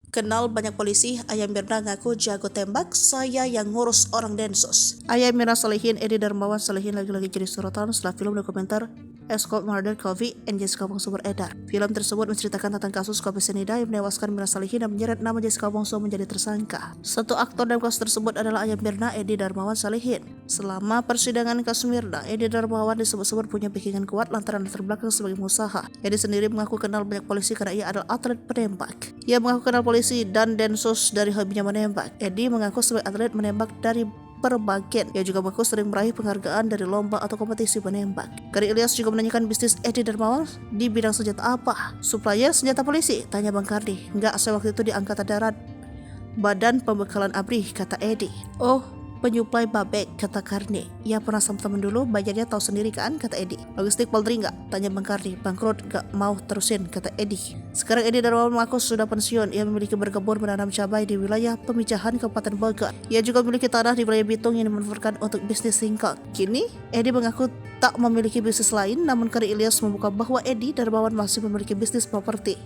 Kenal banyak polisi, Ayam Mirna ngaku jago tembak, saya yang ngurus orang Densus. Ayam Mirna Salihin, Edi Darmawan Salihin lagi-lagi jadi sorotan setelah film dokumenter Escort Murder Coffee and Jessica Wongso beredar. Film tersebut menceritakan tentang kasus Coffee Senida yang menewaskan Mirna Salihin dan menyeret nama Jessica Wongso menjadi tersangka. Satu aktor dalam kasus tersebut adalah Ayam Mirna, Edi Darmawan Salihin. Selama persidangan kasus Mirna, Edi Darmawan disebut-sebut punya backingan kuat lantaran latar belakang sebagai pengusaha. Edi sendiri mengaku kenal banyak polisi karena ia adalah atlet penembak. Ia mengaku kenal polisi dan Densus dari hobinya menembak. Edi mengaku sebagai atlet menembak dari berbagian. Ia juga mengaku sering meraih penghargaan dari lomba atau kompetisi menembak. Kari Ilyas juga menanyakan bisnis Edi Darmawan di bidang senjata apa? Supplier senjata polisi? Tanya Bang Kardi. Enggak, saya waktu itu di Angkatan Darat. Badan Pembekalan ABRI, kata Edi. Oh, penyuplai babek, kata Karni. Ya pernah sama temen dulu, bayarnya tahu sendiri kan, kata Edi. Logistik Polri enggak? Tanya Bang Karni. Bangkrut, enggak mau terusin, kata Edi. Sekarang Edi Darmawan mengaku sudah pensiun. Ia memiliki berkebun menanam cabai di wilayah Pemijahan Kabupaten Bogor. Ia juga memiliki tanah di wilayah Bitung yang dimanfaatkan untuk bisnis singkong. Kini, Edi mengaku tak memiliki bisnis lain, namun Kari Ilyas membuka bahwa Edi Darmawan masih memiliki bisnis properti.